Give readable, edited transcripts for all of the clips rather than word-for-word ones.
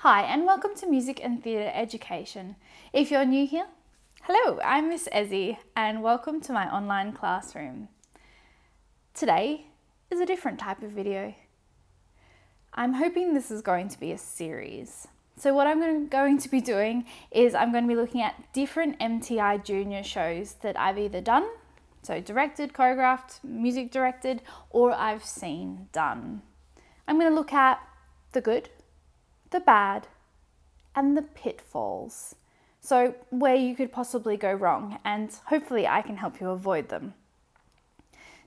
Hi and welcome to Music and Theatre Education. If you're new here, hello, I'm Miss Ezzy and welcome to my online classroom. Today is a different type of video. I'm hoping this is going to be a series. So what I'm going to be doing is I'm going to be looking at different MTI junior shows that I've either done, so directed, choreographed, music directed, or I've seen done. I'm going to look at the good, the bad, and the pitfalls. So where you could possibly go wrong, and hopefully I can help you avoid them.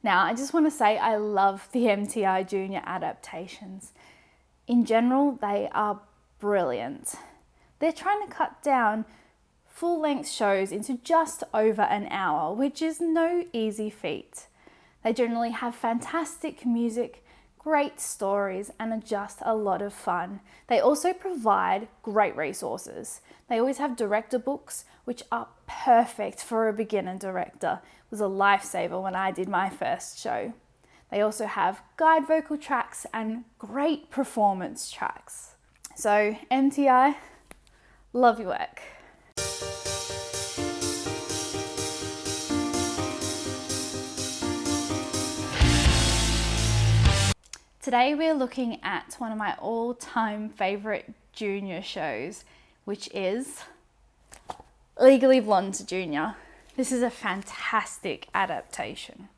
Now, I just want to say I love the MTI Junior adaptations. In general, they are brilliant. They're trying to cut down full-length shows into just over an hour, which is no easy feat. They generally have fantastic music, great stories, and are just a lot of fun. They also provide great resources. They always have director books, which are perfect for a beginner director. It was a lifesaver when I did my first show. They also have guide vocal tracks and great performance tracks. So MTI, love your work. Today we're looking at one of my all-time favourite junior shows, which is Legally Blonde Junior. This is a fantastic adaptation.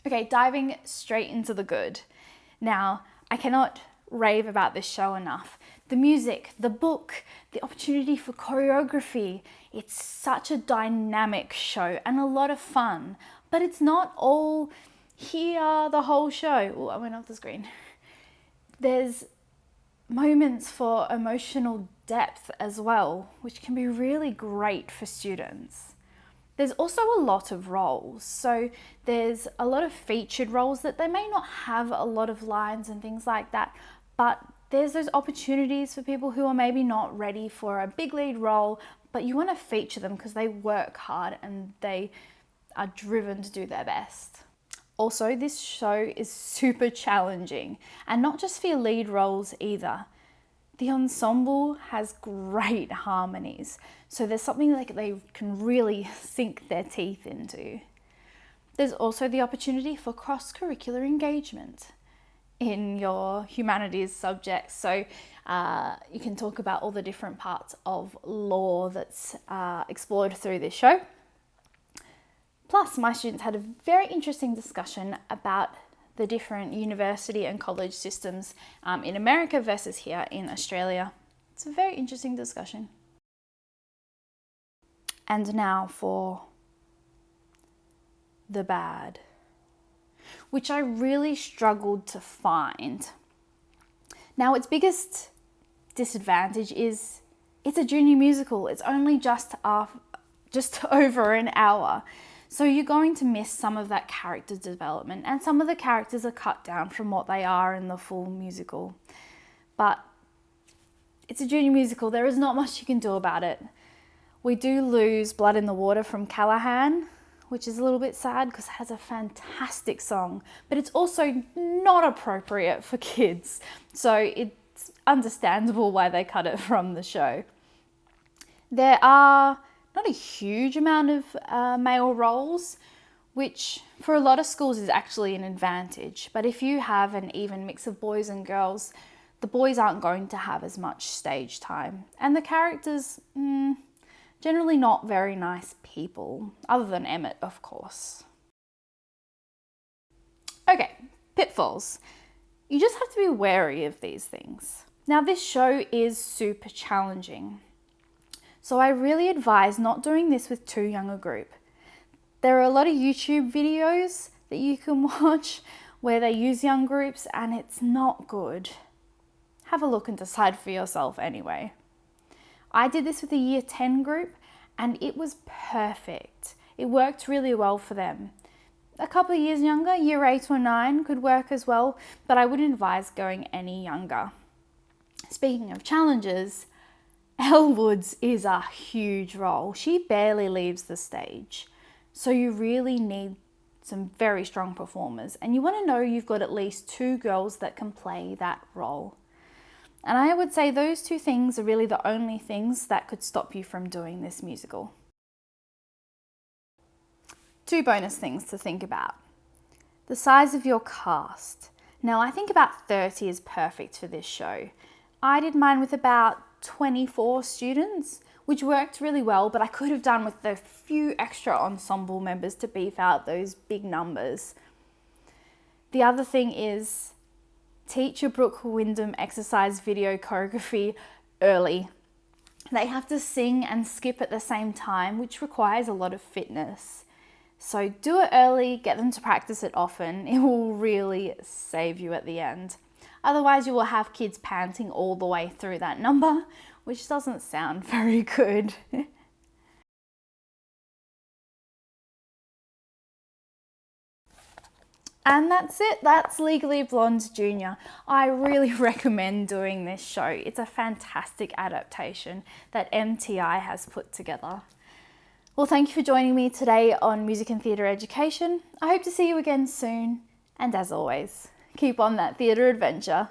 Okay, diving straight into the good. Now, I cannot rave about this show enough. The music, the book, the opportunity for choreography. It's such a dynamic show and a lot of fun, but it's not all here the whole show. Oh, I went off the screen. There's moments for emotional depth as well, which can be really great for students. There's also a lot of roles. So there's a lot of featured roles that they may not have a lot of lines and things like that, but there's those opportunities for people who are maybe not ready for a big lead role, but you want to feature them because they work hard and they are driven to do their best. Also, this show is super challenging, and not just for your lead roles either. The ensemble has great harmonies, so there's something like they can really sink their teeth into. There's also the opportunity for cross-curricular engagement in your humanities subjects, so you can talk about all the different parts of law that's explored through this show. Plus, my students had a very interesting discussion about the different university and college systems in America versus here in Australia. It's a very interesting discussion. And now for the bad, which I really struggled to find. Now, its biggest disadvantage is it's a junior musical. It's only just over an hour. So you're going to miss some of that character development, and some of the characters are cut down from what they are in the full musical. But it's a junior musical. There is not much you can do about it. We do lose Blood in the Water from Callahan, which is a little bit sad because it has a fantastic song, but it's also not appropriate for kids. So it's understandable why they cut it from the show. There are not a huge amount of male roles, which for a lot of schools is actually an advantage. But if you have an even mix of boys and girls, the boys aren't going to have as much stage time. And the characters, generally not very nice people, other than Emmett, of course. Okay, pitfalls. You just have to be wary of these things. Now, this show is super challenging. So I really advise not doing this with too young a group. There are a lot of YouTube videos that you can watch where they use young groups and it's not good. Have a look and decide for yourself anyway. I did this with a year 10 group and it was perfect. It worked really well for them. A couple of years younger, year 8 or 9 could work as well, but I wouldn't advise going any younger. Speaking of challenges, Elle Woods is a huge role. She barely leaves the stage. So you really need some very strong performers, and you want to know you've got at least 2 girls that can play that role. And I would say those two things are really the only things that could stop you from doing this musical. Two bonus things to think about. The size of your cast. Now I think about 30 is perfect for this show. I did mine with about 24 students, which worked really well, but I could have done with a few extra ensemble members to beef out those big numbers. The other thing is teach your Brooke Wyndham exercise video choreography early. They have to sing and skip at the same time, which requires a lot of fitness. So do it early, get them to practice it often. It will really save you at the end. Otherwise, you will have kids panting all the way through that number, which doesn't sound very good. And that's it. That's Legally Blonde Junior. I really recommend doing this show. It's a fantastic adaptation that MTI has put together. Well, thank you for joining me today on Music and Theatre Education. I hope to see you again soon. And as always, keep on that theatre adventure.